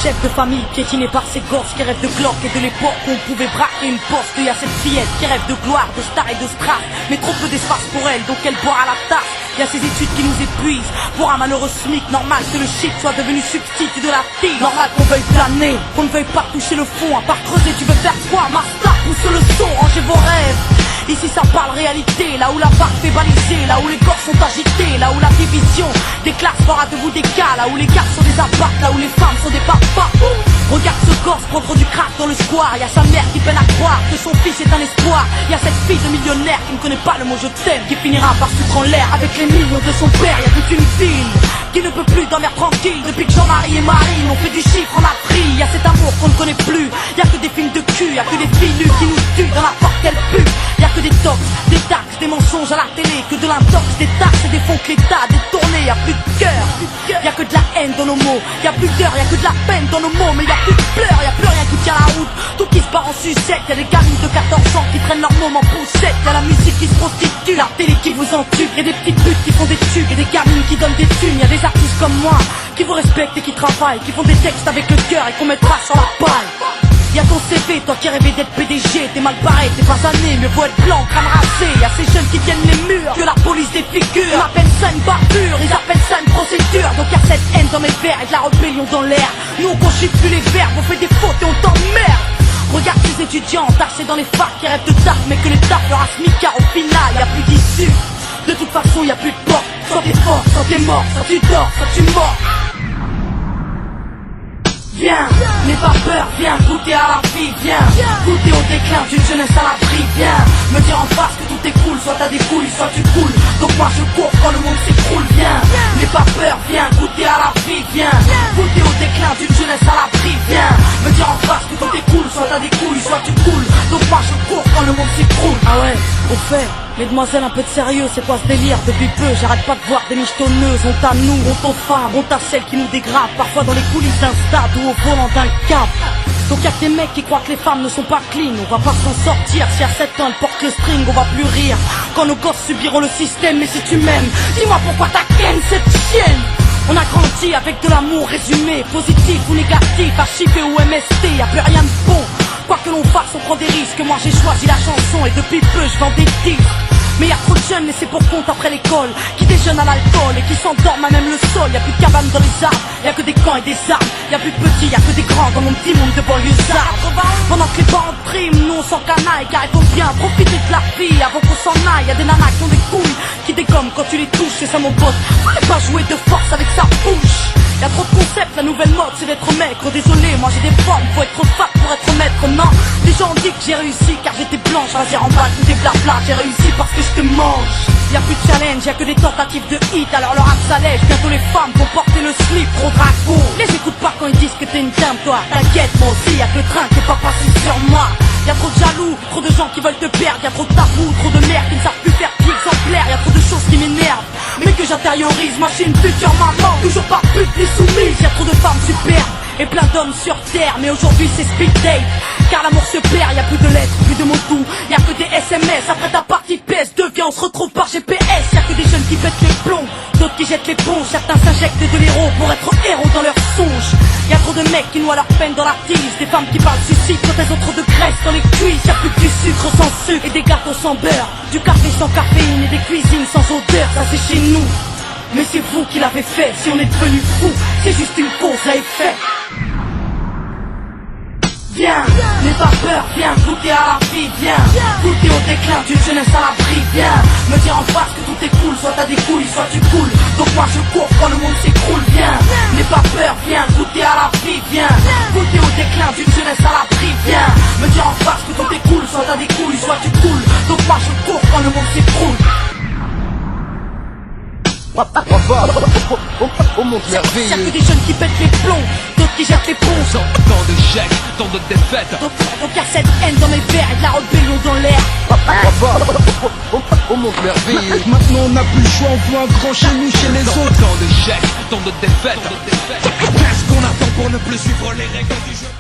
chef de famille piétiné par ses gosses qui rêvent de glock et de l'époque où on pouvait braquer une poste. Y'a cette fillette qui rêve de gloire, de star et de strass, mais trop peu d'espace pour elle, donc elle boit à la tasse. Y'a ces études qui nous épuisent, pour un malheureux SMIC, normal que le shit soit devenu substitut de la fille. Normal qu'on veuille planer, qu'on ne veuille pas toucher le fond, à part creuser tu veux faire quoi? Master, pousse le son, rangez vos rêves. Ici ça parle réalité, là où la barre fait baliser, là où les corps sont agités, là où la division des classes fera de vous des cas, là où les gars sont des apparts, là où les femmes sont des papas. Regarde ce gosse prendre du crack dans le square, y'a sa mère qui peine à croire que son fils est un espoir. Y'a cette fille de millionnaire qui ne connaît pas le mot je t'aime, qui finira par foutre en l'air avec les millions de son père. Y'a toute une ville qui ne peut plus dormir tranquille depuis que Jean-Marie et Marine ont fait du chiffre en Afrique. Y'a cet amour qu'on ne connaît plus, y'a que des films de cul, y'a que des filles nues qui nous tuent dans la porte qu'elle pue. Y'a que des tox, des taxes, des mensonges à la télé, que de l'intox, des taxes et des fonds que l'État a détournés. Y'a plus de cœur, y'a que de la haine dans nos mots, y'a plus d'heures, y'a que de la peine dans nos mots, mais y'a plus de pleurs, y'a plus rien qui tient la route, tout qui se barre en sucette. Y'a des gamines de 14 ans qui traînent leur môme en poussette, y'a la musique qui se prostitue, la télé qui vous entube, y'a des petites putes qui font des tubes, y'a des gamines qui donnent des thunes, y'a des artistes comme moi qui vous respectent et qui travaillent, qui font des textes avec le cœur et qu'on mettra sur la paille. Y'a ton CV, toi qui rêvais d'être PDG, t'es mal barré, t'es pas né, mieux vaut être blanc, crâne rasé. Y'a ces jeunes qui tiennent les murs, que la police défigure. On appelle ça une barbure, ils appellent ça une procédure. Donc y'a cette haine dans mes vers et de la rébellion dans l'air. Nous on conchiffre plus les verbes, on fait des fautes et on t'emmerde. Regarde ces étudiants entassés dans les facs qui rêvent de taf, mais que les taf leur a SMIC, car au final y'a plus d'issue. De toute façon y'a plus de porte, soit t'es fort, soit t'es mort, soit tu dors, soit tu mords. Viens, n'aie pas peur, viens goûter à la vie, viens goûter au déclin d'une jeunesse à l'abri, viens me dire en face que tout est cool, soit t'as des couilles, soit tu coules. Donc moi je cours quand le monde s'écroule, viens, n'aie pas peur, viens goûter à la vie, viens goûter au déclin d'une jeunesse à l'abri, viens me dire en face que tout est cool, soit t'as des couilles, soit tu coules. Donc moi je cours quand le monde s'écroule. Ah ouais, au fait, mesdemoiselles, un peu de sérieux, c'est quoi ce délire? Depuis peu, j'arrête pas de voir des michetonneuses. Honte à nous, honte aux femmes, honte à celles qui nous dégradent, parfois dans les coulisses d'un stade ou au volant d'un cap. Donc y'a que des mecs qui croient que les femmes ne sont pas clean. On va pas s'en sortir, si à 7 ans elles portent le string, on va plus rire quand nos gosses subiront le système. Mais si tu m'aimes, dis-moi pourquoi t'as ken cette chienne. On a grandi avec de l'amour résumé, positif ou négatif, HIV ou MST, y'a plus rien de bon. Quoi que l'on fasse, on prend des risques. Moi j'ai choisi la chanson et depuis peu je vends des disques. Mais y'a trop de jeunes laissés pour compte après l'école, qui déjeunent à l'alcool et qui s'endorment à même le sol. Y'a plus de cabanes dans les arbres, y'a que des camps et des armes. Y'a plus de petits, y'a que des grands dans mon petit monde de banlieusards. Pendant que les parents triment, nous on s'en canaille, car il faut bien profiter de la vie avant qu'on s'en aille. Y'a des nanas qui ont des couilles, qui dégomment quand tu les touches, c'est ça mon pote. Fallait pas jouer de force avec sa bouche. Y'a trop de concepts, la nouvelle mode c'est d'être maigre. Désolé, moi j'ai des formes, faut être fat pour être maître. Non, les gens ont dit que j'ai réussi car j'étais blanche. Vas-y remballe tout des blabla, j'ai réussi parce que je te mange. Y'a plus de challenge, y'a que des tentatives de hit. Alors leur rap s'allège, bientôt les femmes vont porter le slip. Trop dragon, les écoute pas quand ils disent que t'es une dame toi. T'inquiète, moi aussi y'a que le train qui est pas passé sur moi. Y'a trop de jaloux, trop de gens qui veulent te perdre. Y'a trop de tabous, trop de merde qui ne savent plus faire pied exemplaire. Y'a trop de choses qui m'énervent, mais que j'intériorise. Moi je suis une future maman, toujours pas pute ni soumise. Y'a trop de femmes superbes et plein d'hommes sur terre. Mais aujourd'hui c'est speed date, car l'amour se perd. Y'a plus de lettres, plus de mots doux, y'a que des SMS. Après ta partie PS2, viens on se retrouve par GPS. Y'a que des jeunes qui pètent les plombs, d'autres qui jettent l'éponge. Certains s'injectent de l'héros pour être héros dans leurs songes. Y'a trop de mecs qui noient leur peine dans la tise, des femmes qui parlent suicide quand elles ont trop de graisse dans les cuisses. Y'a plus que du sucre sans sucre et des gâteaux sans beurre, du café sans caféine et des cuisines sans odeur. Ça c'est chez nous, mais c'est vous qui l'avez fait. Si on est devenu fou, c'est juste une cause à effet. Viens, n'aie pas peur, viens goûter à la vie, viens goûter au déclin d'une jeunesse à l'abri, viens me dire en face que tout est cool, soit t'as des couilles, soit tu coules. Donc moi je cours quand le monde s'écroule, viens, n'aie pas peur, viens goûter à la vie, viens goûter au déclin d'une jeunesse à l'abri, viens me dire en face que tout est cool, soit t'as des couilles, soit tu coules. Donc moi je cours quand le monde s'écroule. Oh mon merveilleux. Y'a que des jeunes qui pètent les plombs, d'autres qui jettent l'éponge. Tant d'échecs, tant de défaites. Donc y'a cette haine dans mes vers et de la rébellion dans l'air. Oh mon merveilleux. Maintenant on n'a plus le choix, on voit un grand chez nous, chez les autres. Tant d'échecs, tant de défaites. Qu'est-ce qu'on attend pour ne plus suivre les règles du jeu?